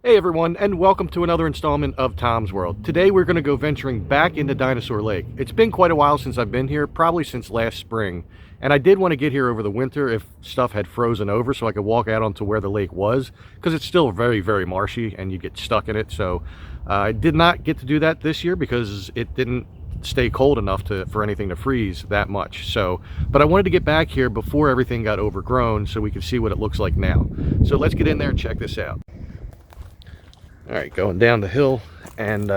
Hey everyone, and welcome to another installment of Tom's World. Today we're going to go venturing back into Dinosaur Lake. It's been quite a while since I've been here, probably since last spring. And I did want to get here over the winter if stuff had frozen over so I could walk out onto where the lake was, because it's still very, very marshy and you get stuck in it. So I did not get to do that this year because it didn't stay cold enough for anything to freeze that much. But I wanted to get back here before everything got overgrown so we could see what it looks like now. So let's get in there and check this out. All right, going down the hill, and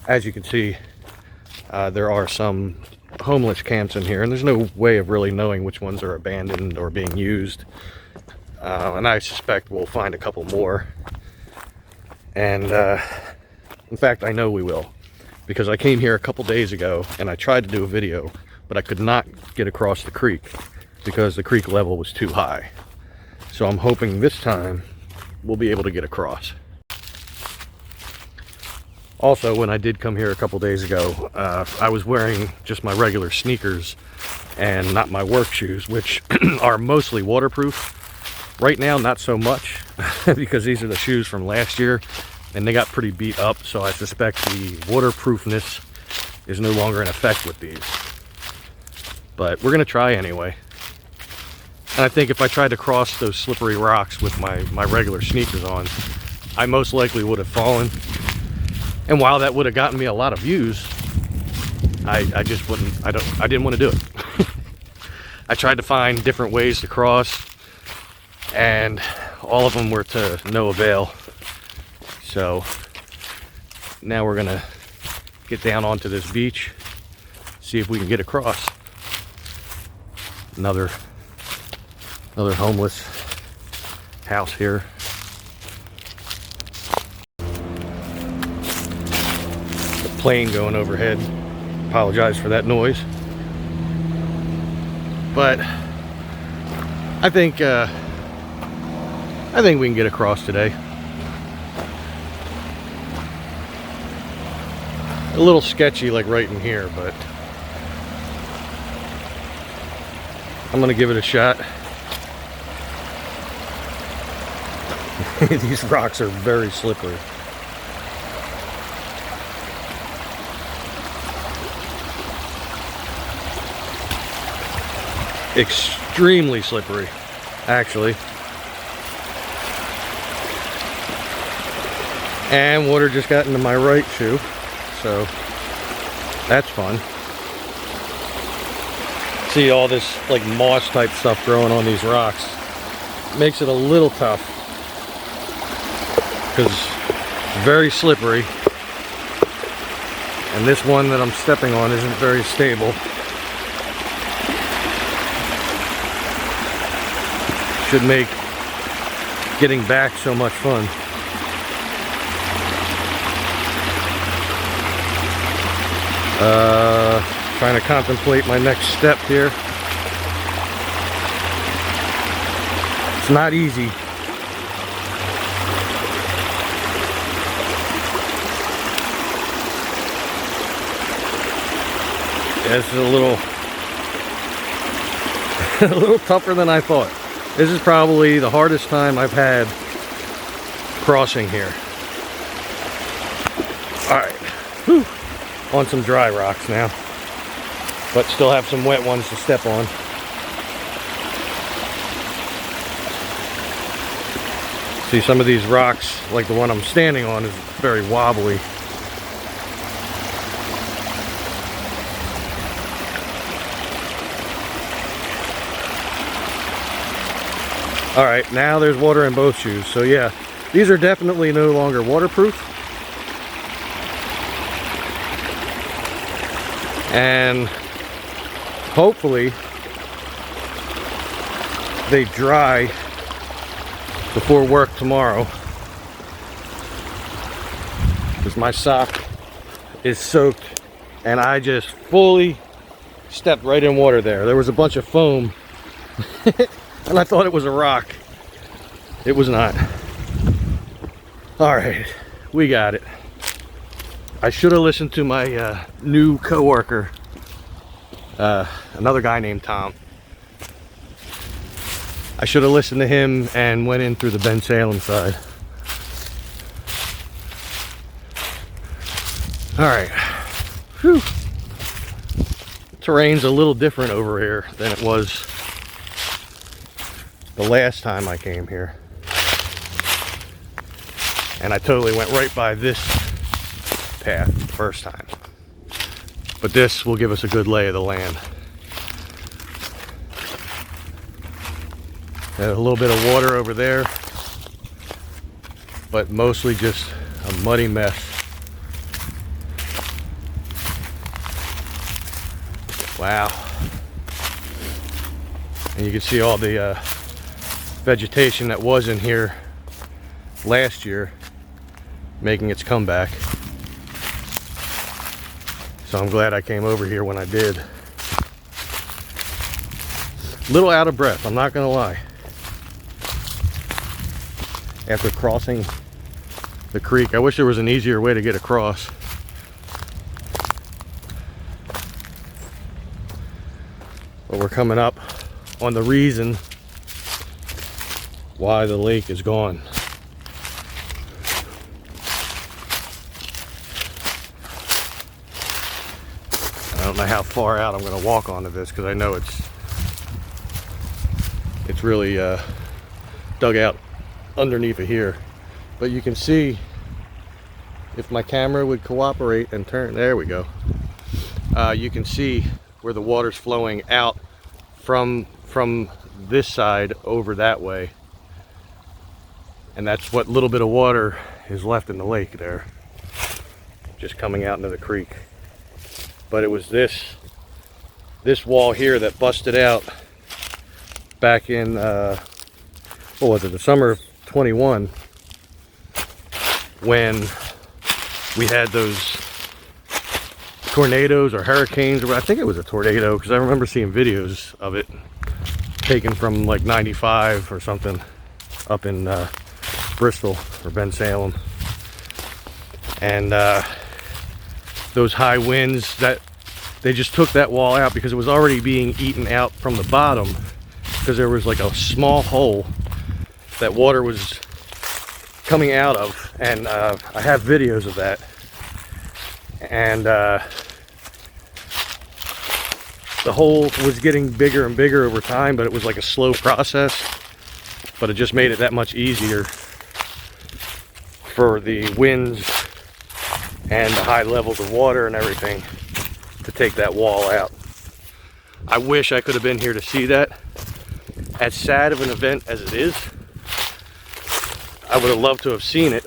as you can see, there are some homeless camps in here, and there's no way of really knowing which ones are abandoned or being used. And I suspect we'll find a couple more. And in fact, I know we will, because I came here a couple days ago and I tried to do a video, but I could not get across the creek because the creek level was too high. So I'm hoping this time we'll be able to get across. Also, when I did come here a couple days ago, I was wearing just my regular sneakers and not my work shoes, which are mostly waterproof. Right now, not so much, because these are the shoes from last year, and they got pretty beat up, so I suspect the waterproofness is no longer in effect with these. But we're going to try anyway. And I think if I tried to cross those slippery rocks with my regular sneakers on, I most likely would have fallen. And while that would have gotten me a lot of views, I just wouldn't, I didn't want to do it. I tried to find different ways to cross, and all of them were to no avail. So now we're gonna get down onto this beach, see if we can get across. Another homeless house here. Plane going overhead. Apologize for that noise, but I think we can get across today. A little sketchy, like right in here, but I'm gonna give it a shot. These rocks are very slippery. Extremely slippery, actually. And water just got into my right shoe, so that's fun. See all this like moss type stuff growing on these rocks. Makes it a little tough because it's very slippery. And this one that I'm stepping on isn't very stable. Should make getting back so much fun. Trying to contemplate my next step here. It's not easy. Yeah, this is a little tougher than I thought. This is probably the hardest time I've had crossing here. Alright, on some dry rocks now, but still have some wet ones to step on. See, some of these rocks, like the one I'm standing on, is very wobbly. All right, now there's water in both shoes. So yeah, these are definitely no longer waterproof. And hopefully they dry before work tomorrow, because my sock is soaked and I just fully stepped right in water there. There was a bunch of foam. And I thought it was a rock. It was not. All right, we got it. I should have listened to my new coworker, another guy named Tom. I should have listened to him and went in through the Bensalem side. All right. Whew. Terrain's a little different over here than it was the last time I came here. And I totally went right by this path the first time. But this will give us a good lay of the land. And a little bit of water over there, but mostly just a muddy mess. Wow. And you can see all the vegetation that was in here last year making its comeback. So I'm glad I came over here when I did. A little out of breath, I'm not gonna lie. After crossing the creek, I wish there was an easier way to get across. But we're coming up on the reason why the lake is gone. I don't know how far out I'm going to walk onto this because I know it's really dug out underneath of here. But you can see, if my camera would cooperate and turn, there we go. You can see where the water's flowing out from this side over that way. And that's what little bit of water is left in the lake there, just coming out into the creek. But it was this wall here that busted out back in what was it, the summer of 21, when we had those tornadoes or hurricanes, or I think it was a tornado because I remember seeing videos of it taken from like 95 or something up in Bristol or Bensalem. And those high winds, that they just took that wall out because it was already being eaten out from the bottom, because there was like a small hole that water was coming out of. And I have videos of that. And the hole was getting bigger and bigger over time, but it was like a slow process. But it just made it that much easier for the winds and the high levels of water and everything to take that wall out. I wish I could have been here to see that. As sad of an event as it is, I would have loved to have seen it,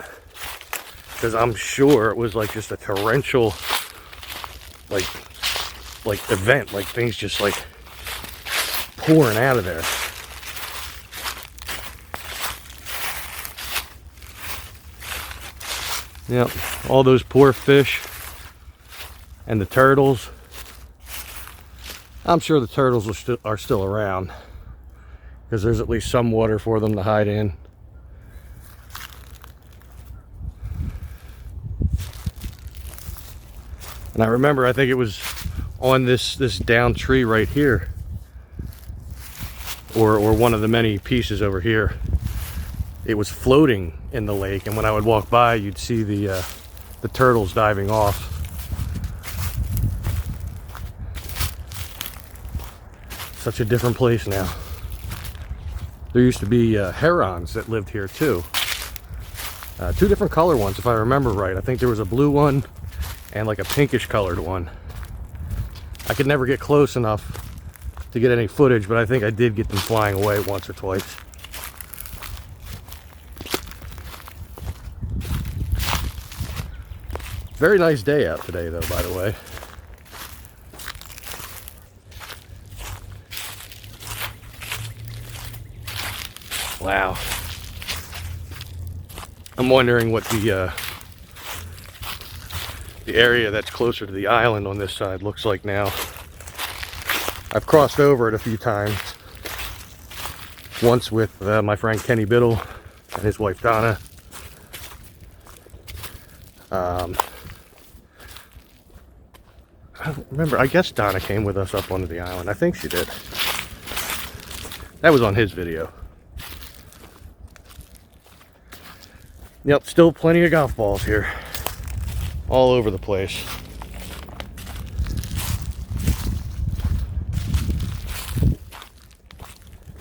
because I'm sure it was like just a torrential like event, like things just like pouring out of there. Yep, all those poor fish and the turtles. I'm sure the turtles are still around, because there's at least some water for them to hide in. And I remember, I think it was on this down tree right here, or one of the many pieces over here. It was floating in the lake, and when I would walk by, you'd see the turtles diving off. Such a different place now. There used to be herons that lived here too. Two different color ones, if I remember right. I think there was a blue one and like a pinkish colored one. I could never get close enough to get any footage, but I think I did get them flying away once or twice. Very nice day out today though, by the way. Wow. I'm wondering what the area that's closer to the island on this side looks like now. I've crossed over it a few times. Once with my friend Kenny Biddle and his wife Donna. I don't remember. I guess Donna came with us up onto the island. I think she did. That was on his video. Yep, still plenty of golf balls here. all over the place.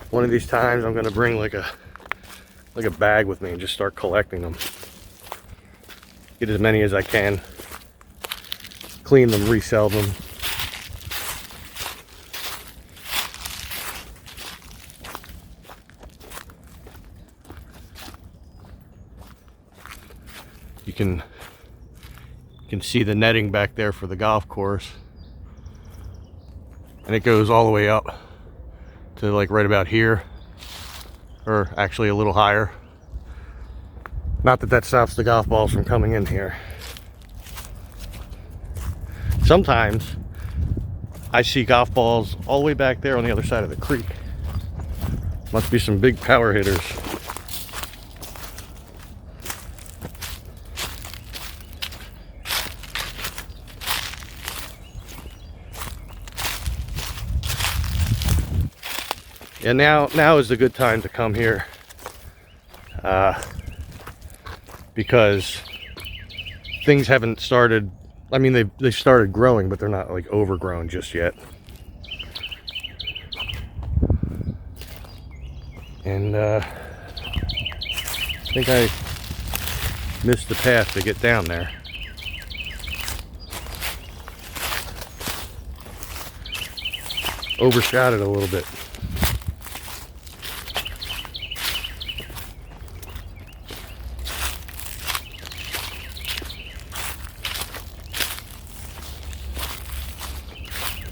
One of these times I'm gonna bring like a bag with me and just start collecting them. Get as many as I can. Clean them, resell them. You can see the netting back there for the golf course. And it goes all the way up to like right about here, or actually a little higher. Not that that stops the golf balls from coming in here. Sometimes I see golf balls all the way back there on the other side of the creek. Must be some big power hitters. Yeah, now is a good time to come here, because things haven't started. I mean, they started growing, but they're not like overgrown just yet. And I think I missed the path to get down there. Overshot it a little bit.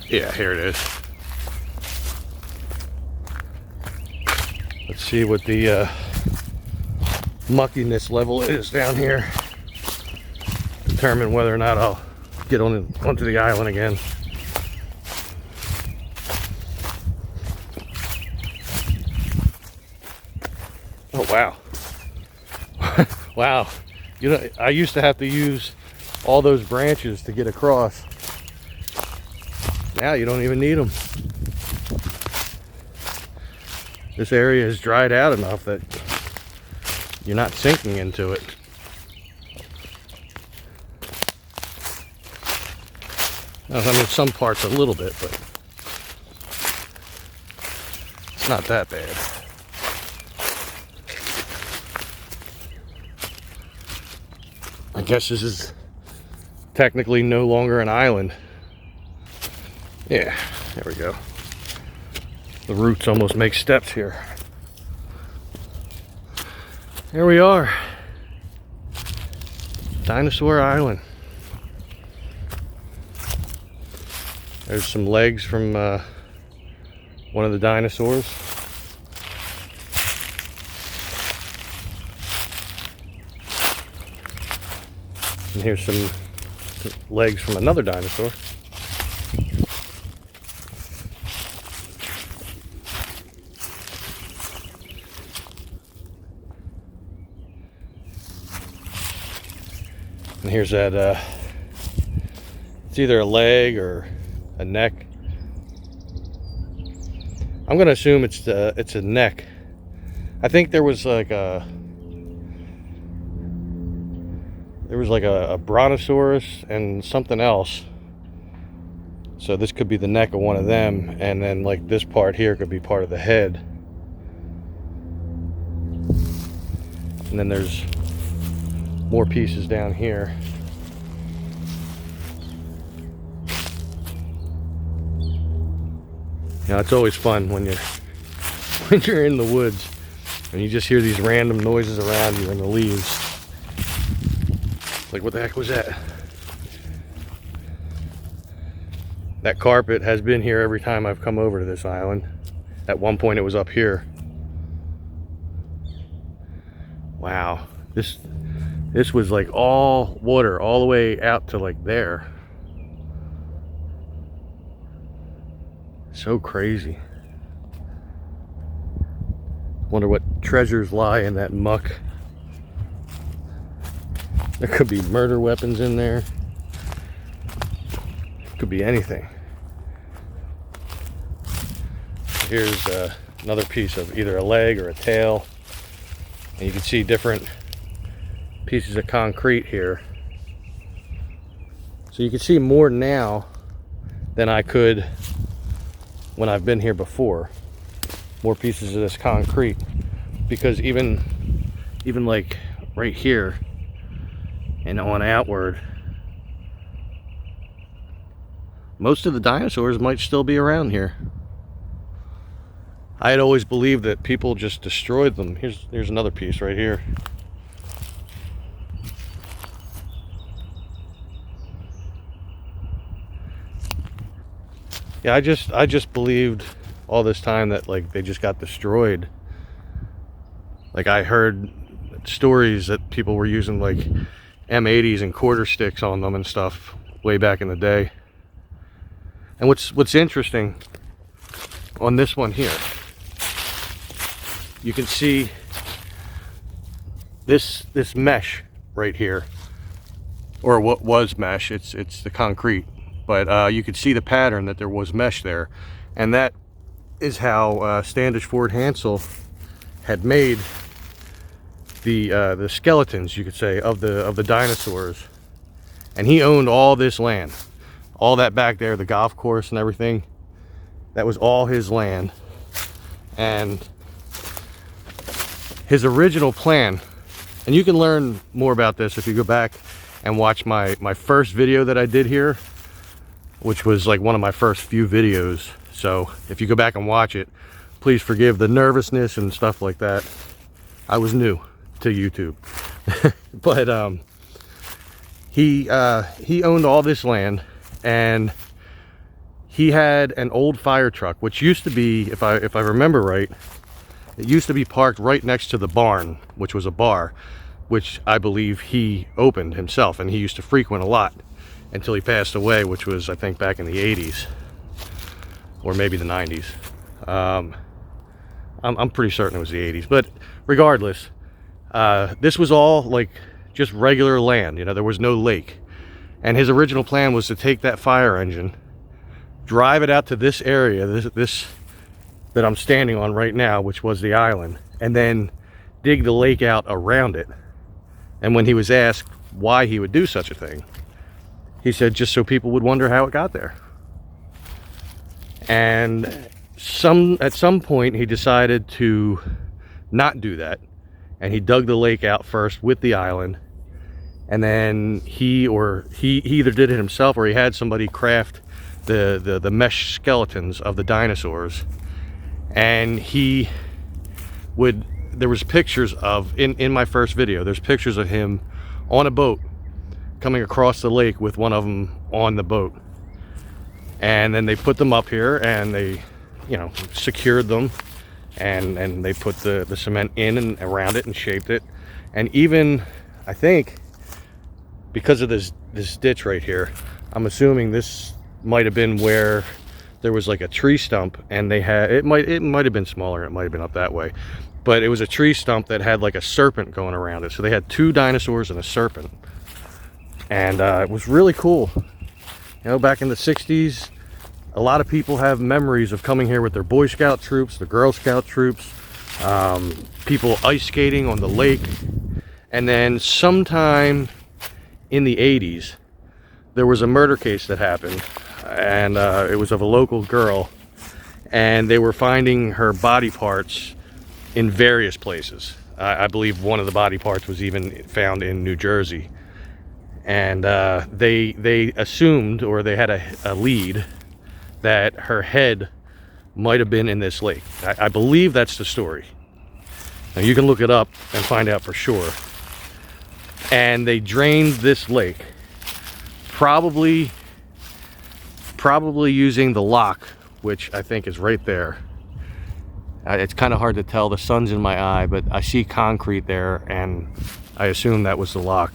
Yeah, here it is. Let's see what the muckiness level is down here. Determine whether or not I'll get onto the island again. Oh, wow. Wow. You know, I used to have to use all those branches to get across. Now you don't even need them. This area has dried out enough that you're not sinking into it. I mean, some parts a little bit, but it's not that bad. I guess this is technically no longer an island. Yeah, there we go. The roots almost make steps here. There we are. Dinosaur Island. There's some legs from one of the dinosaurs. And here's some legs from another dinosaur. And here's that, it's either a leg or a neck. I'm gonna assume it's a neck. I think there was like a brontosaurus and something else. So this could be the neck of one of them, and then like this part here could be part of the head. And then there's more pieces down here. You know, it's always fun when you're in the woods and you just hear these random noises around you in the leaves. Like, what the heck was that? That carpet has been here every time I've come over to this island. At one point it was up here. Wow, this was like all water all the way out to like there. So crazy. Wonder what treasures lie in that muck. There could be murder weapons in there. Could be anything. Here's another piece of either a leg or a tail. And you can see different pieces of concrete here. So you can see more now than I could when I've been here before. More pieces of this concrete, because even like right here and on outward, most of the dinosaurs might still be around here. I had always believed that people just destroyed them. Here's another piece right here. Yeah, I just believed all this time that like they just got destroyed. Like I heard stories that people were using like M80s and quarter sticks on them and stuff way back in the day. And what's interesting on this one here, you can see this mesh right here, or what was mesh. It's the concrete, but you could see the pattern that there was mesh there, and that is how Standish Ford Hansel had made the skeletons, you could say, of the dinosaurs. And he owned all this land, all that back there, the golf course and everything. That was all his land. And his original plan, and you can learn more about this if you go back and watch my first video that I did here, which was like one of my first few videos. So if you go back and watch it, please forgive the nervousness and stuff like that. I was new to YouTube. But he owned all this land, and he had an old fire truck, which used to be, if I remember right, it used to be parked right next to the barn, which was a bar, which I believe he opened himself, and he used to frequent a lot until he passed away, which was, I think, back in the 80s or maybe the 90s. I'm pretty certain it was the 80s, but regardless, this was all like just regular land. You know, there was no lake. And his original plan was to take that fire engine, drive it out to this area, this that I'm standing on right now, which was the island, and then dig the lake out around it. And when he was asked why he would do such a thing, he said just so people would wonder how it got there. And at some point he decided to not do that, and he dug the lake out first with the island, and then he either did it himself or he had somebody craft the mesh skeletons of the dinosaurs. And there was pictures of, in my first video, there's pictures of him on a boat coming across the lake with one of them on the boat. And then they put them up here, and they, you know, secured them, and they put the cement in and around it and shaped it. And even, I think, because of this ditch right here, I'm assuming this might have been where there was like a tree stump, and they had, it might have been smaller, it might have been up that way, but it was a tree stump that had like a serpent going around it. So they had two dinosaurs and a serpent, and it was really cool. You know, back in the 60s, a lot of people have memories of coming here with their Boy Scout troops, the Girl Scout troops, people ice skating on the lake. And then sometime in the 80s, there was a murder case that happened, and it was of a local girl, and they were finding her body parts in various places. I believe one of the body parts was even found in New Jersey. And they assumed, or they had a lead, that her head might have been in this lake. I believe that's the story. Now you can look it up and find out for sure. And they drained this lake, probably using the lock, which I think is right there. It's kind of hard to tell, the sun's in my eye, but I see concrete there, and I assume that was the lock.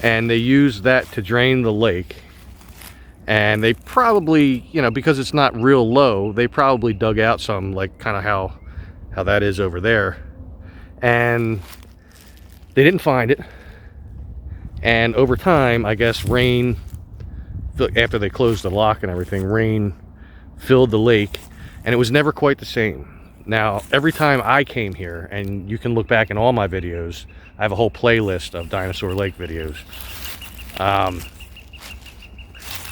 And they used that to drain the lake, and they probably, you know, because it's not real low, they probably dug out some, like kind of how that is over there, and they didn't find it. And over time, I guess rain, after they closed the lock and everything, rain filled the lake, and it was never quite the same. Now, every time I came here, and you can look back in all my videos, I have a whole playlist of Dinosaur Lake videos.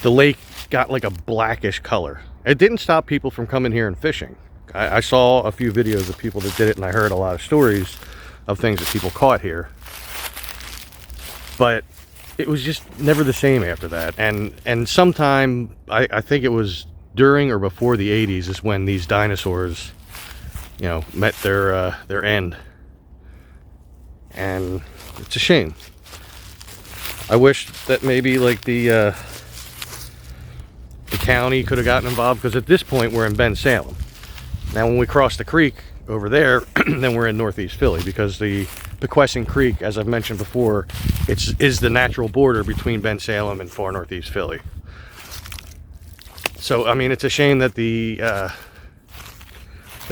the lake got like a blackish color. It didn't stop people from coming here and fishing. I saw a few videos of people that did it, and I heard a lot of stories of things that people caught here. But it was just never the same after that. And sometime, I think it was during or before the 80s is when these dinosaurs, you know, met their end. And it's a shame. I wish that maybe like the county could have gotten involved, because at this point we're in Bensalem. Now when we cross the creek over there, then we're in Northeast Philly, because the Pequesson Creek, as I've mentioned before, is the natural border between Bensalem and far Northeast Philly. So I mean, it's a shame that that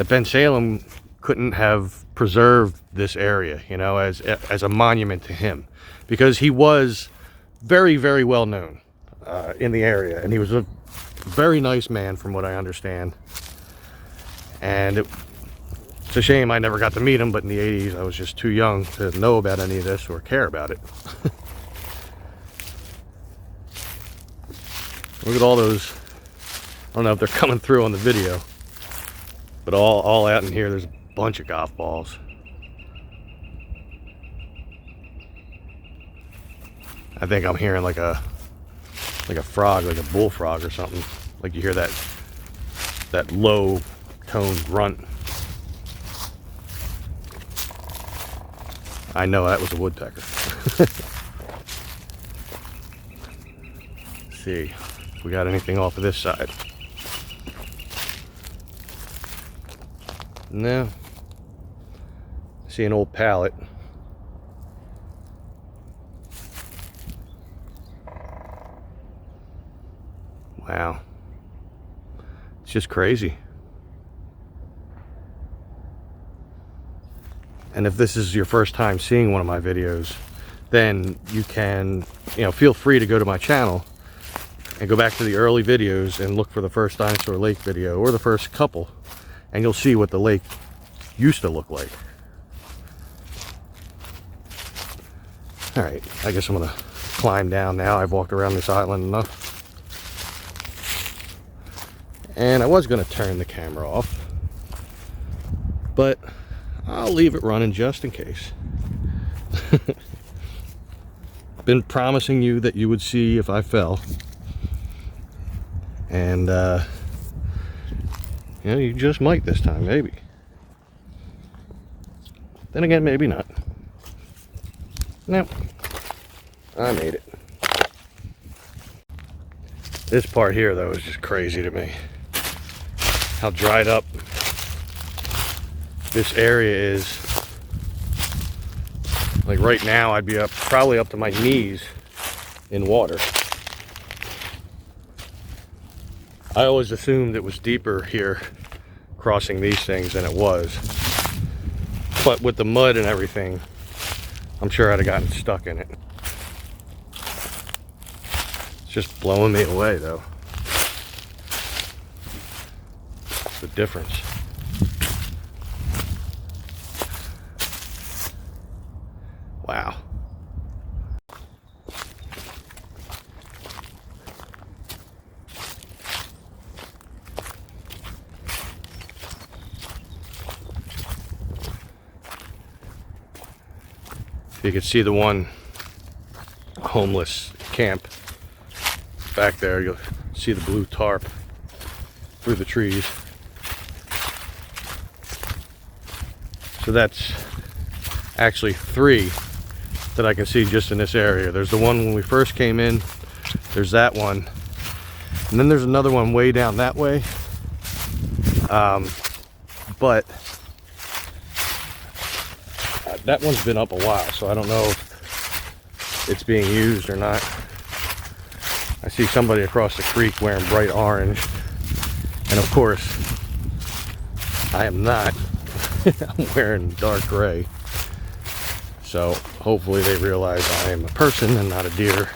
Bensalem couldn't have preserved this area, you know, as a monument to him, because he was very, very well known in the area, and he was a very nice man from what I understand. And it's a shame I never got to meet him, but in the 80s I was just too young to know about any of this or care about it. Look at all those, I don't know if they're coming through on the video, but all out in here there's a bunch of golf balls. I think I'm hearing like a frog, like a bullfrog or something. Like you hear that low toned grunt. I know that was a woodpecker. Let's see if we got anything off of this side. No. See an old pallet. Wow. It's just crazy. And if this is your first time seeing one of my videos, then you can, you know, feel free to go to my channel and go back to the early videos and look for the first Dinosaur Lake video, or the first couple, and you'll see what the lake used to look like. All right, I guess I'm gonna climb down now. I've walked around this island enough. And I was gonna turn the camera off, but I'll leave it running just in case. Been promising you that you would see if I fell. And you know, you just might this time, maybe. Then again, maybe not. Nope, I made it. This part here though is just crazy to me. How dried up this area is. Like right now I'd be probably up to my knees in water. I always assumed it was deeper here crossing these things than it was, but with the mud and everything, I'm sure I'd have gotten stuck in it. It's just blowing me away though, the difference. Wow. You can see the one homeless camp back there. You'll see the blue tarp through the trees. So that's actually 3 that I can see just in this area. There's the one when we first came in, there's that one, and then there's another one way down that way. But that one's been up a while, so I don't know if it's being used or not. I see somebody across the creek wearing bright orange, and of course I am not. I'm wearing dark gray, so hopefully they realize I am a person and not a deer.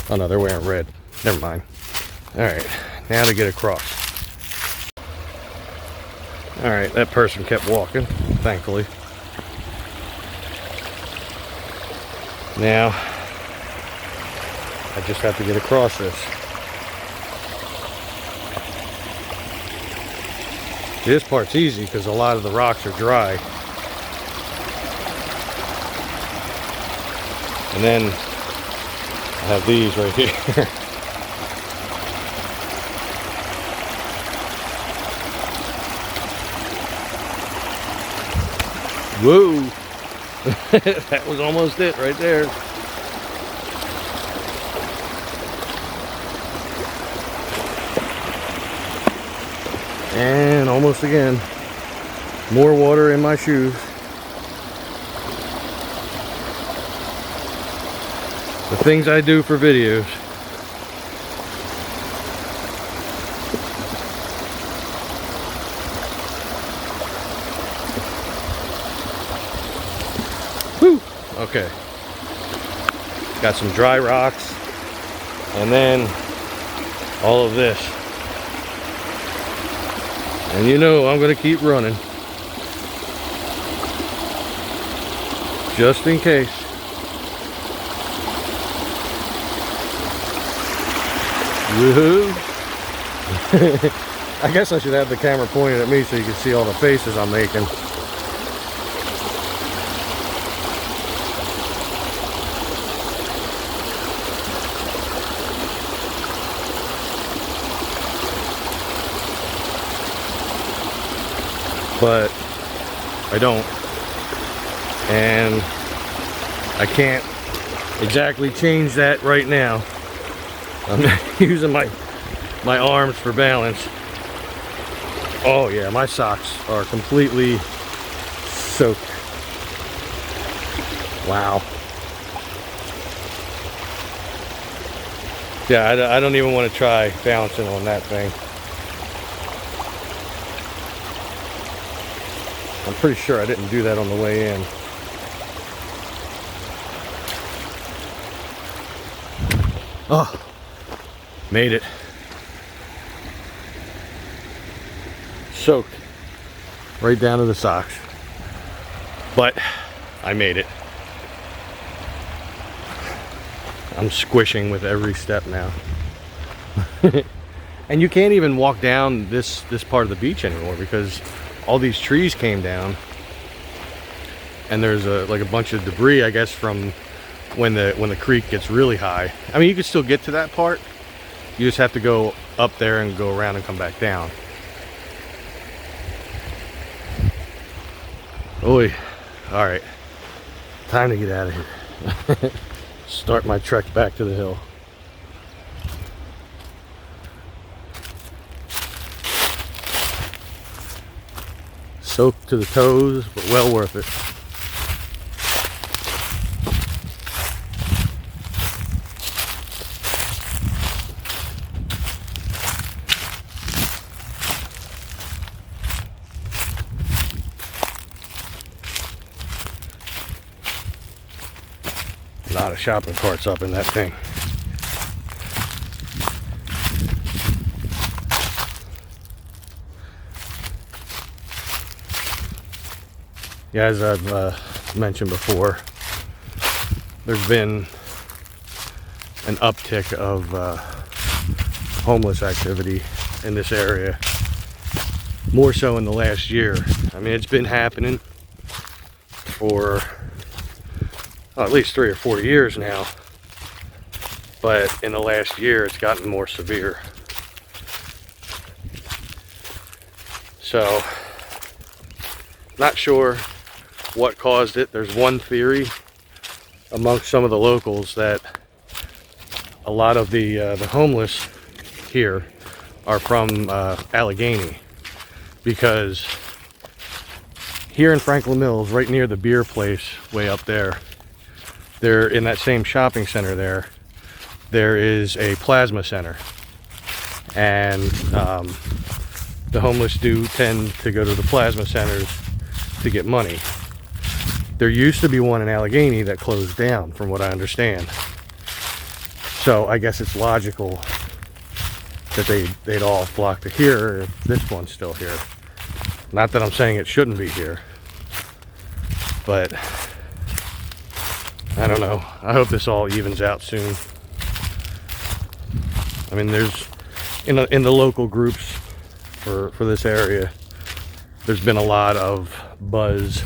Oh no, they're wearing red. Never mind. All right, now to get across. All right, that person kept walking, thankfully. Now, I just have to get across this. This part's easy because a lot of the rocks are dry. And then I have these right here. Whoa! That was almost it right there. And almost again. More water in my shoes. The things I do for videos. Whew. Okay. Got some dry rocks. And then all of this. And you know I'm going to keep running. Just in case. Woohoo! I guess I should have the camera pointed at me so you can see all the faces I'm making. But I don't, and I can't exactly change that right now. I'm using my arms for balance. Oh yeah, my socks are completely soaked. Wow. Yeah, I don't even want to try balancing on that thing. I'm pretty sure I didn't do that on the way in. Oh, made it. Soaked right down to the socks. But I made it. I'm squishing with every step now. And you can't even walk down this part of the beach anymore because all these trees came down, and there's like a bunch of debris, I guess, from when the creek gets really high. I mean, you can still get to that part. You just have to go up there and go around and come back down. Oi. All right, time to get out of here. Start my trek back to the hill. Soaked to the toes, but well worth it. A lot of shopping carts up in that thing. Yeah, as I've mentioned before, there's been an uptick of homeless activity in this area, more so in the last year. I mean, it's been happening for at least 3 or 4 years now, but in the last year it's gotten more severe. So, not sure what caused it. There's one theory amongst some of the locals that a lot of the homeless here are from Allegheny, because here in Franklin Mills, right near the beer place way up there, they're in that same shopping center there is a plasma center, and the homeless do tend to go to the plasma centers to get money. There used to be one in Allegheny that closed down, from what I understand. So I guess it's logical that they'd all flock to here if this one's still here. Not that I'm saying it shouldn't be here, but I don't know. I hope this all evens out soon. I mean, there's in the local groups for this area, there's been a lot of buzz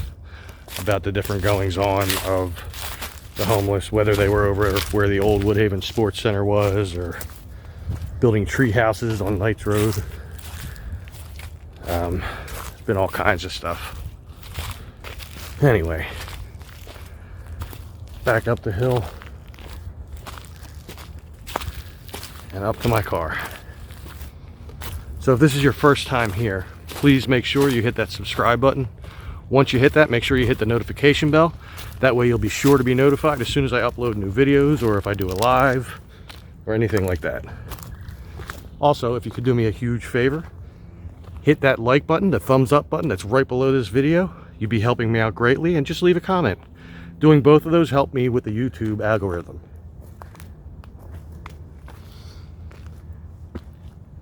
about the different goings on of the homeless, whether they were over where the old Woodhaven Sports Center was, or building tree houses on Knights Road. There's been all kinds of stuff. Anyway, back up the hill and up to my car. So if this is your first time here, please make sure you hit that subscribe button. Once you hit that, make sure you hit the notification bell. That way you'll be sure to be notified as soon as I upload new videos, or if I do a live or anything like that. Also, if you could do me a huge favor, hit that like button, the thumbs up button that's right below this video. You'd be helping me out greatly, and just leave a comment. Doing both of those help me with the YouTube algorithm.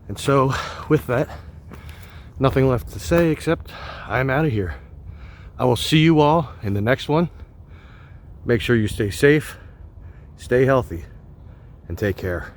And so, with that, nothing left to say except I'm out of here. I will see you all in the next one. Make sure you stay safe, stay healthy, and take care.